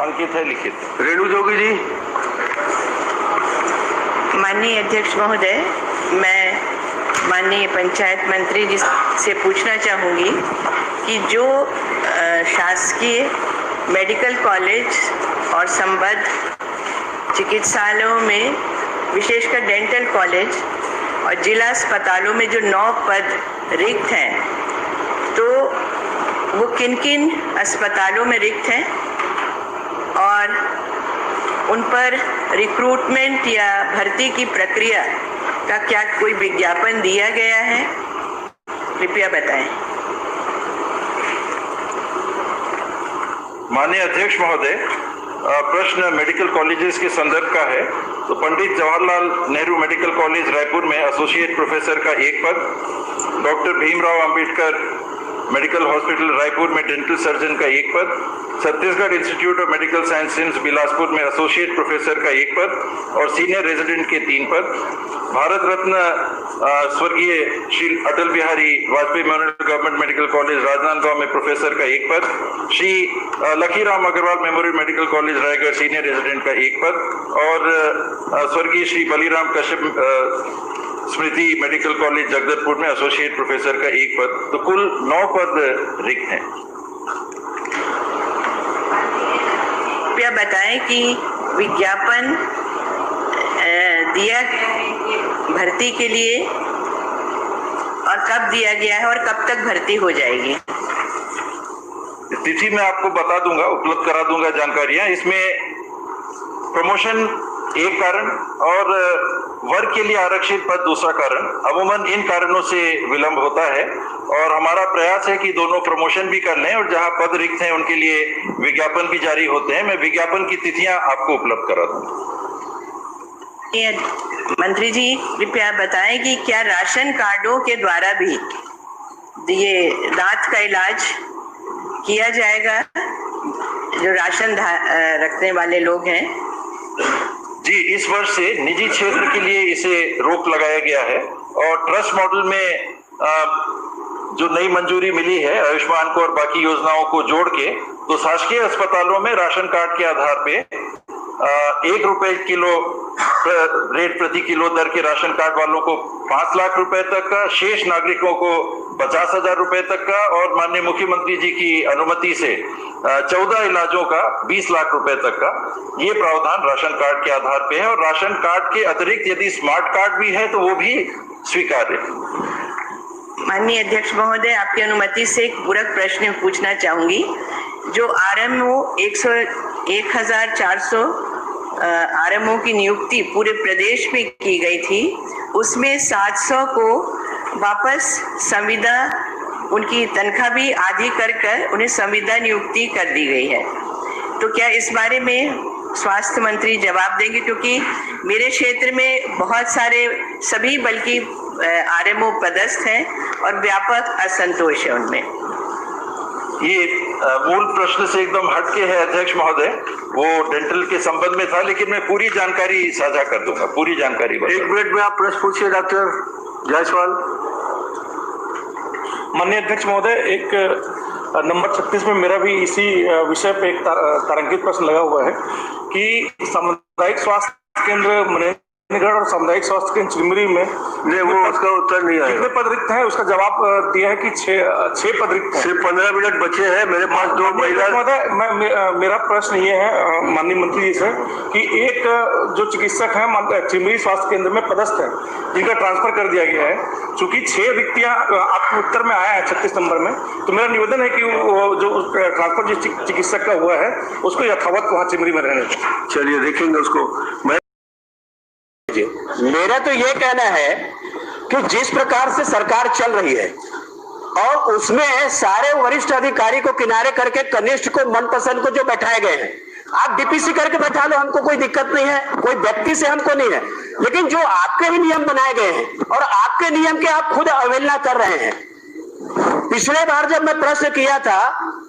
अंकित है लिखित। रेणु जोगी जी। माननीय अध्यक्ष महोदय, मैं माननीय पंचायत मंत्री जी से पूछना चाहूँगी कि जो शासकीय मेडिकल कॉलेज और संबद्ध चिकित्सालयों में, विशेषकर डेंटल कॉलेज और जिला अस्पतालों में जो 9 पद रिक्त हैं, तो वो किन किन अस्पतालों में रिक्त हैं और उन पर रिक्रूटमेंट या भर्ती की प्रक्रिया का क्या कोई विज्ञापन दिया गया है? कृपया बताएं। माननीय अध्यक्ष महोदय, प्रश्न मेडिकल कॉलेजेस के संदर्भ का है। तो पंडित जवाहरलाल नेहरू मेडिकल कॉलेज रायपुर में एसोसिएट प्रोफेसर का 1 पद, doctor Bhimrao Ambedkar medical hospital Raipur में डेंटल सर्जन का 1 पद, Chhattisgarh institute of medical science CIMS Bilaspur में एसोसिएट प्रोफेसर का 1 पद और सीनियर रेजिडेंट के 3 पद, भारत रत्न स्वर्गीय Shri Atal Bihari Vajpayee memorial government medical college Rajnandgaon में प्रोफेसर का 1 पद, Shri Lakhiram Agrawal memorial medical college Raigarh senior resident का 1 पद और स्वर्गीय श्री बलीराम कश्यप स्मृति मेडिकल कॉलेज जगदलपुर में एसोसिएट प्रोफेसर का 1 पद। तो कुल 9 पद रिक्त हैं। कृपया बताएं कि विज्ञापन दिया भर्ती के लिए और कब दिया गया है और कब तक भर्ती हो जाएगी? तिथि मैं आपको बता दूंगा, उपलब्ध करा दूंगा जानकारियां। इसमें प्रमोशन एक कारण और वर्ग के लिए आरक्षित पद दूसरा कारण। अमूमन इन कारणों से विलंब होता है और हमारा प्रयास है कि दोनों प्रमोशन भी कर लें और जहां पद रिक्त हैं उनके लिए विज्ञापन भी जारी होते हैं। मैं विज्ञापन की तिथियां आपको उपलब्ध करा दूंगा। मंत्री जी, कृपया बताएं कि क्या राशन कार्डों के द्वारा भी ये दांत का इलाज किया जाएगा, जो राशन रखने वाले लोग हैं? जी, इस वर्ष से निजी क्षेत्र के लिए इसे रोक लगाया गया है और ट्रस्ट मॉडल में जो नई मंजूरी मिली है आयुष्मान को और बाकी योजनाओं को जोड़ के, तो शासकीय अस्पतालों में राशन कार्ड के आधार पे 1 रुपए किलो रेट प्रति किलो दर के राशन कार्ड वालों को 5 लाख रुपए तक का, शेष नागरिकों को 50,000 रुपए तक का और माननीय मुख्यमंत्री जी की अनुमति से 14 इलाजों का 20 लाख रुपए तक का ये प्रावधान राशन कार्ड के आधार पे है। और राशन कार्ड के अतिरिक्त यदि स्मार्ट कार्ड भी है तो वो भी स्वीकार्य है। माननीय अध्यक्ष महोदय, आपकी अनुमति से एक पूरक प्रश्न पूछना चाहूंगी। जो आरएमओ 1400 आरएमओ की नियुक्ति पूरे प्रदेश में की गई थी, उसमें 700 को वापस संविदा, उनकी तनख्वाह भी आधी कर उन्हें संविदा नियुक्ति कर दी गई है। तो क्या इस बारे में स्वास्थ्य मंत्री जवाब देंगे? क्योंकि मेरे क्षेत्र में बहुत सारे सभी बल्कि आरएमओ पदस्थ हैं और व्यापक असंतोष है उनमें। ये मूल प्रश्न से एकदम हटके है अध्यक्ष महोदय, वो डेंटल के संबंध में था, लेकिन मैं पूरी जानकारी साझा कर दूंगा, पूरी जानकारी। 1 मिनट में आप प्रश्न पूछिए डॉक्टर जायसवाल। माननीय अध्यक्ष महोदय, एक नंबर 36 में मेरा भी इसी विषय पे एक तारांकित प्रश्न लगा हुआ है कि सामुदायिक स्वास्थ्य केंद्र और सामुदायिक स्वास्थ्य केंद्र चिरमिरी में वो उसका उत्तर नहीं आया। कितने पद रिक्त हैं? उसका जवाब दिया है कि 6 पद रिक्त हैं। सिर्फ 15 मिनट बचे हैं मेरे पास। 2 महिला। मेरा प्रश्न ये है माननीय मंत्री जी से कि एक जो चिकित्सक हैं चिरमिरी स्वास्थ्य केंद्र में पदस्थ है, जिनका ट्रांसफर कर दिया गया है, चूंकि 6 रिक्तियां आपके उत्तर में आया है 36 नंबर में, तो मेरा निवेदन है कि वो जो ट्रांसफर जिस चिकित्सक का हुआ है उसको यथावत वहाँ चिरमिरी में रहने दें। चलिए देखेंगे उसको। मेरा तो ये कहना है कि जिस प्रकार से सरकार चल रही है और उसमें सारे वरिष्ठ अधिकारी को किनारे करके कनिष्ठ को, मनपसंद को जो बैठाए गए हैं, आप डीपीसी करके बैठा लो, हमको कोई दिक्कत नहीं है, कोई व्यक्ति से हमको नहीं है, लेकिन जो आपके ही नियम बनाए गए हैं और आपके नियम के आप खुद अवहेलना कर रहे हैं। पिछले बार जब मैं प्रश्न किया था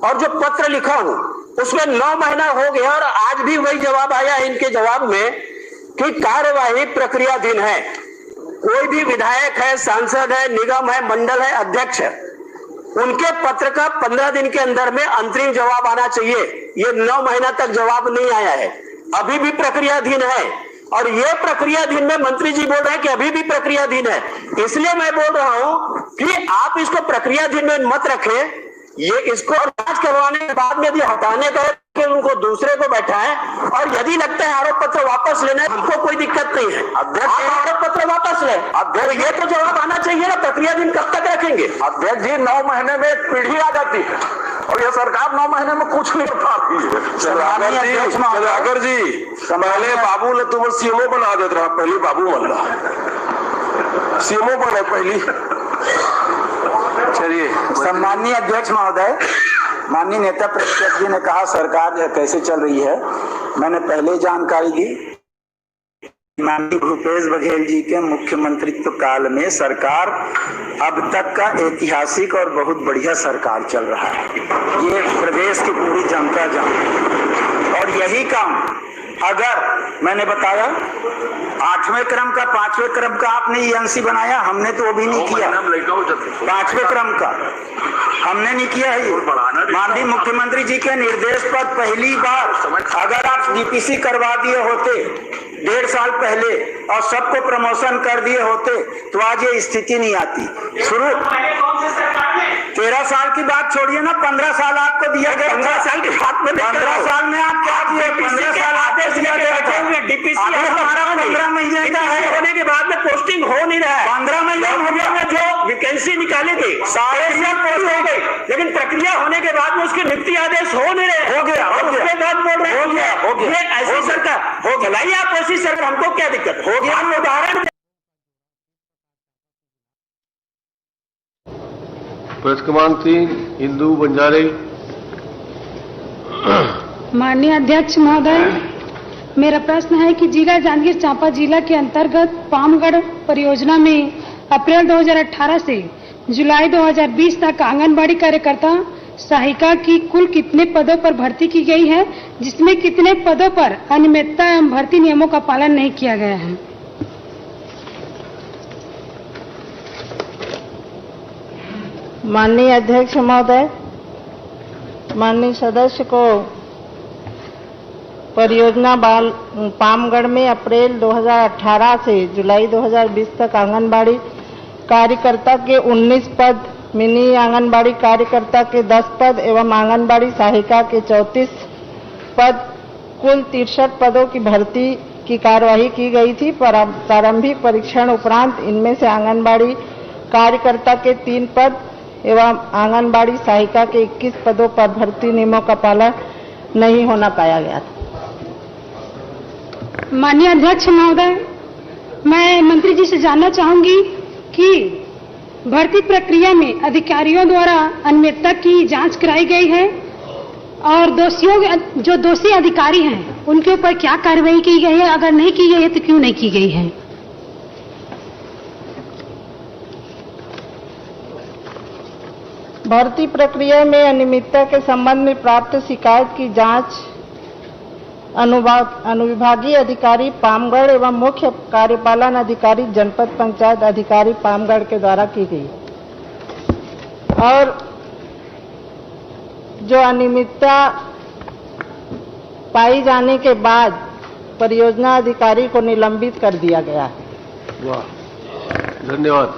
और जो पत्र लिखा हूं उसमें 9 महीना हो गया और आज भी वही जवाब आया है इनके जवाब में कि कार्यवाही प्रक्रियाधीन है। कोई भी विधायक है, सांसद है, निगम है, मंडल है, अध्यक्ष है, उनके पत्र का 15 दिन के अंदर में अंतरिम जवाब आना चाहिए। ये 9 महीना तक जवाब नहीं आया है, अभी भी प्रक्रियाधीन है। और ये प्रक्रियाधीन में मंत्री जी बोल रहे हैं कि अभी भी प्रक्रियाधीन है। इसलिए मैं बोल रहा हूं कि आप इसको प्रक्रियाधीन में मत रखें। ये इसको जांच करवाने के बाद में यदि हटाने का कि उनको दूसरे को बैठाएं, और यदि लगता है आरोप पत्र वापस लेना है, हमको कोई दिक्कत नहीं है। आप आरोप पत्र वापस लें। अध्यक्ष, ये तो जवाब आना चाहिए ना, प्रक्रियाधीन कब तक रखेंगे? अध्यक्ष जी, 9 महीने में एक पीढ़ी आ जाती है और ये सरकार 9 महीने में कुछ नहीं कर पाती है। चंद्राकर जी, पहले बाबू ने तुम्हें सीएमओ बना देता रहा, पहले बाबू बन रहा सीएमओ बने पहली। चलिए, सम्माननीय अध्यक्ष महोदय, माननीय नेता प्रतिपक्ष जी ने कहा सरकार कैसे चल रही है। मैंने पहले जानकारी दी, माननीय भूपेश बघेल जी के मुख्यमंत्रित्व काल में सरकार अब तक का ऐतिहासिक और बहुत बढ़िया सरकार चल रहा है। ये प्रदेश की पूरी जनता जानती। और यही काम अगर मैंने बताया 8वें क्रम का 5वें क्रम का आपने ईएनसी बनाया, हमने तो वो भी नहीं किया। 5वें क्रम का हमने नहीं किया है। माननीय मुख्यमंत्री जी के निर्देश पर पहली बार अगर आप डीपीसी करवा दिए होते 1.5 साल पहले और सबको प्रमोशन कर दिए होते तो आज ये स्थिति नहीं आती। शुरू 13 साल की बात छोड़िए ना, 15 साल आपको दिया गया। 15 साल की बात में 15 साल में आप क्या किए? 15 साल आदेश दिया गया था। हमारा 15 महीने का है, होने के बाद में पोस्टिंग हो नहीं रहा है। 15 महीने में जो वैकेंसी निकाली थी 3.5 पोस्ट हो गई, लेकिन प्रक्रिया होने के बाद में उसके नियुक्ति आदेश हो नहीं रहे। हो गया, उसके बाद बोल रहे हो गया। ऐसी सरकार हो चलाइए आप, ऐसी सरकार, हमको क्या दिक्कत हो गया? हम उदाहरण प्रेस क्रमांक 3 हिंदू बंजारे। माननीय अध्यक्ष महोदय, मेरा प्रश्न है कि जिला जांजगीर चांपा जिला के अंतर्गत पामगढ़ परियोजना में अप्रैल 2018 से जुलाई 2020 तक आंगनबाड़ी कार्यकर्ता सहायिका की कुल कितने पदों पर भर्ती की गई है, जिसमें कितने पदों पर अनियमितता एवं भर्ती नियमों का पालन नहीं किया गया है? माननीय अध्यक्ष महोदय, माननीय सदस्य को परियोजना पामगढ़ में अप्रैल 2018 से जुलाई 2020 तक आंगनबाड़ी कार्यकर्ता के 19 पद, मिनी आंगनबाड़ी कार्यकर्ता के 10 पद एवं आंगनबाड़ी सहायिका के 34 पद, कुल 63 पदों की भर्ती की कार्यवाही की गई थी। प्रारंभिक परीक्षण उपरांत इनमें से आंगनबाड़ी कार्यकर्ता के 3 पद एवं आंगनबाड़ी सहायिका के 21 पदों पर भर्ती नियमों का पालन नहीं होना पाया गया था। माननीय अध्यक्ष महोदय, मैं मंत्री जी से जानना चाहूंगी कि भर्ती प्रक्रिया में अधिकारियों द्वारा अनियमितता की जांच कराई गई है और जो दोषी अधिकारी हैं उनके ऊपर क्या कार्रवाई की गई है? अगर नहीं की गई है तो क्यों नहीं की गई है? भर्ती प्रक्रिया में अनियमितता के संबंध में प्राप्त शिकायत की जांच अनुविभागीय अधिकारी पामगढ़ एवं मुख्य कार्यपालन अधिकारी जनपद पंचायत अधिकारी पामगढ़ के द्वारा की गई और जो अनियमितता पाई जाने के बाद परियोजना अधिकारी को निलंबित कर दिया गया है। वाह, धन्यवाद।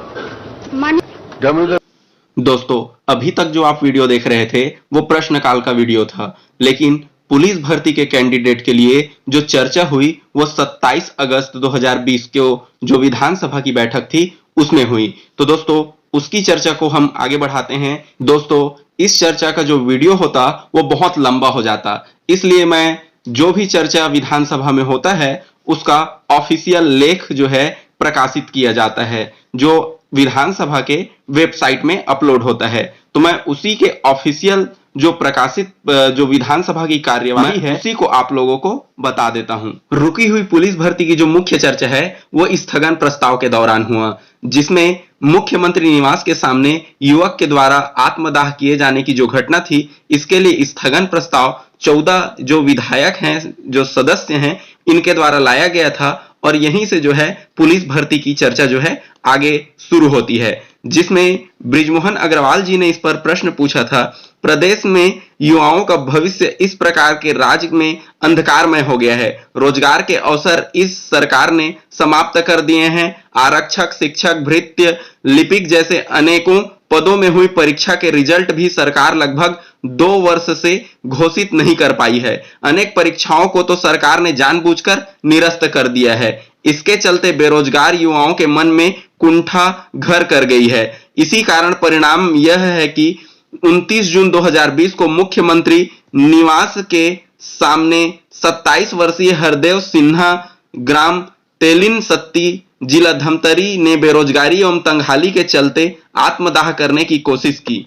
दोस्तों, अभी तक जो आप वीडियो देख रहे थे वो प्रश्नकाल का वीडियो था, लेकिन पुलिस भर्ती के कैंडिडेट के लिए जो चर्चा हुई वो 27 अगस्त 2020 को जो विधानसभा की बैठक थी उसमें हुई। तो दोस्तों, उसकी चर्चा को हम आगे बढ़ाते हैं। दोस्तों, इस चर्चा का जो वीडियो होता वो बहुत लंबा हो जाता, इसलिए मैं जो भी चर्चा विधानसभा में होता है उसका ऑफिशियल लेख जो है प्रकाशित किया जाता है, जो विधानसभा के वेबसाइट में अपलोड होता है। तो मैं उसी के ऑफिशियल जो प्रकाशित जो विधानसभा की कार्यवाही है उसी को आप लोगों को बता देता हूं। रुकी हुई पुलिस भर्ती की जो मुख्य चर्चा है वो स्थगन प्रस्ताव के दौरान हुआ, जिसमें मुख्यमंत्री निवास के सामने युवक के द्वारा आत्मदाह किए जाने की जो घटना थी, इसके लिए स्थगन प्रस्ताव 14 जो विधायक हैं, जो सदस्य हैं, इनके द्वारा लाया गया था और यहीं से जो है पुलिस भर्ती की चर्चा जो है आगे शुरू होती है, जिसमें बृजमोहन अग्रवाल जी ने इस पर प्रश्न पूछा था। प्रदेश में युवाओं का भविष्य इस प्रकार के राज्य में अंधकारमय हो गया है। रोजगार के अवसर इस सरकार ने समाप्त कर दिए हैं। आरक्षक, शिक्षक, भृत्य, लिपिक जैसे अनेकों पदों में हुई परीक्षा के रिजल्ट भी सरकार लगभग 2 वर्ष से घोषित नहीं कर पाई है। अनेक परीक्षाओं को तो सरकार ने जानबूझकर निरस्त कर दिया है। इसके चलते बेरोजगार युवाओं के मन में कुंठा घर कर गई है। इसी कारण परिणाम यह है कि 29 जून 2020 को मुख्यमंत्री निवास के सामने 27 वर्षीय हरदेव सिन्हा, ग्राम तेलिन सत्ती, जिला धमतरी ने बेरोजगारी एवं तंगहाली के चलते आत्मदाह करने की कोशिश की।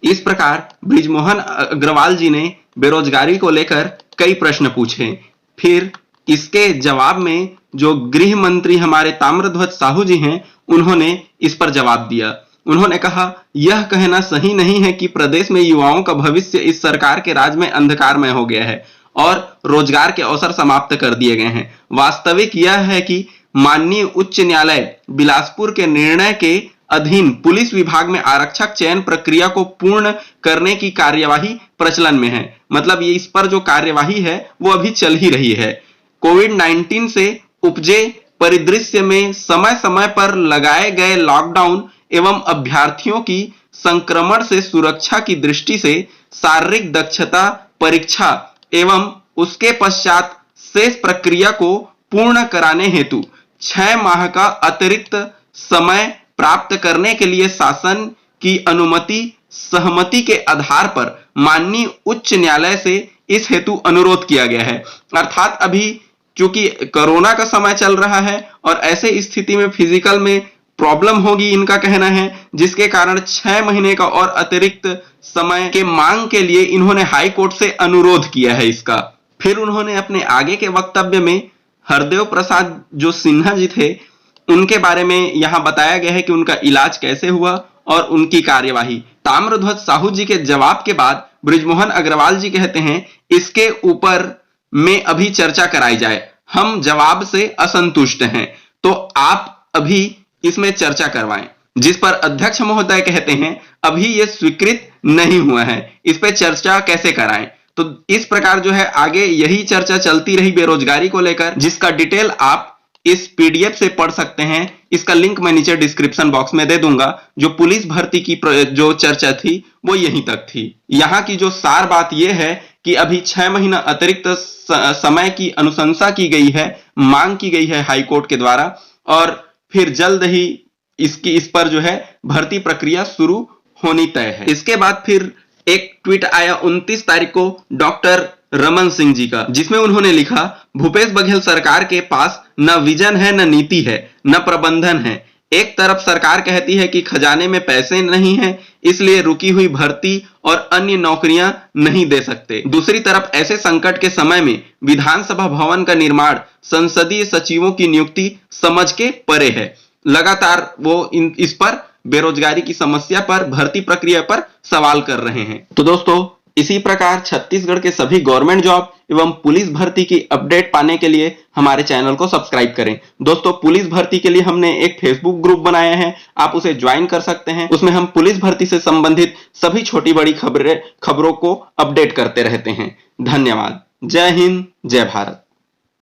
इस प्रकार बृजमोहन अग्रवाल जी ने बेरोजगारी को लेकर कई प्रश्न पूछे। फिर इसके जवाब में जो गृह मंत्री हमारे ताम्रध्वज साहू जी हैं, उन्होंने इस पर जवाब दिया। उन्होंने कहा, यह कहना सही नहीं है कि प्रदेश में युवाओं का भविष्य इस सरकार के राज में अंधकारमय हो गया है और रोजगार के अवसर समाप्त कर दिए गए हैं। वास्तविक यह है कि माननीय उच्च न्यायालय बिलासपुर के निर्णय के अधीन पुलिस विभाग में आरक्षक चयन प्रक्रिया को पूर्ण करने की कार्यवाही प्रचलन में है। मतलब ये इस पर जो कार्यवाही है वो अभी चल ही रही है। कोविड-19 से उपजे परिदृश्य में समय समय पर लगाए गए लॉकडाउन एवं अभ्यर्थियों की संक्रमण से सुरक्षा की दृष्टि से शारीरिक दक्षता परीक्षा एवं उसके पश्चात शेष प्रक्रिया को पूर्ण कराने हेतु 6 माह का अतिरिक्त समय प्राप्त करने के लिए शासन की अनुमति सहमति के आधार पर माननीय उच्च न्यायालय से इस हेतु अनुरोध किया गया है। अर्थात अभी क्योंकि कोरोना का समय चल रहा है और ऐसे स्थिति में फिजिकल में प्रॉब्लम होगी, इनका कहना है, जिसके कारण 6 महीने का और अतिरिक्त समय के मांग के लिए इन्होंने हाई कोर्ट से अनुरोध किया है इसका। फिर उन्होंने अपने आगे के वक्तव्य में हरदेव प्रसाद जो सिन्हा जी थे उनके बारे में यहां बताया गया है कि उनका इलाज कैसे हुआ और उनकी कार्यवाही। ताम्रध्वज साहू जी के जवाब के बाद बृजमोहन अग्रवाल जी कहते हैं, इसके ऊपर में अभी चर्चा कराई जाए। हम जवाब से असंतुष्ट हैं, तो आप अभी इसमें चर्चा करवाएं। जिस पर अध्यक्ष महोदय कहते हैं, अभी यह स्वीकृत नहीं हुआ है, इस पे चर्चा कैसे कराएं। तो इस प्रकार जो है आगे यही चर्चा चलती रही बेरोजगारी को लेकर, जिसका डिटेल आप इस पीडीएफ से पढ़ सकते हैं। इसका लिंक मैं नीचे डिस्क्रिप्शन बॉक्स में दे दूंगा। जो पुलिस भर्ती की जो चर्चा थी वो यहीं तक थी। यहाँ की जो सार बात यह है कि अभी 6 महीना अतिरिक्त समय की अनुशंसा की गई है, मांग की गई है हाई कोर्ट के द्वारा, और फिर जल्द ही इस पर जो है भर्ती प्रक्रिया शुरू होनी तय है। इसके बाद फिर एक ट्वीट आया 29 तारीख को डॉक्टर रमन सिंह जी का, जिसमें उन्होंने लिखा, भूपेश बघेल सरकार के पास न विजन है, न नीति है, न प्रबंधन है। एक तरफ सरकार कहती है कि खजाने में पैसे नहीं हैं, इसलिए रुकी हुई भर्ती और अन्य नौकरियां नहीं दे सकते। दूसरी तरफ ऐसे संकट के समय में विधानसभा भवन का निर्माण, संसदीय सचिवों की नियुक्ति समझ के परे है। लगातार वो इस पर बेरोजगारी की समस्या पर, भर्ती प्रक्रिया पर सवाल कर रहे हैं। तो दोस्तों, इसी प्रकार छत्तीसगढ़ के सभी गवर्नमेंट जॉब एवं पुलिस भर्ती की अपडेट पाने के लिए हमारे चैनल को सब्सक्राइब करें। दोस्तों, पुलिस भर्ती के लिए हमने एक फेसबुक ग्रुप बनाया है, आप उसे ज्वाइन कर सकते हैं। उसमें हम पुलिस भर्ती से संबंधित सभी छोटी बड़ी खबरों को अपडेट करते रहते हैं। धन्यवाद। जय हिंद, जय भारत।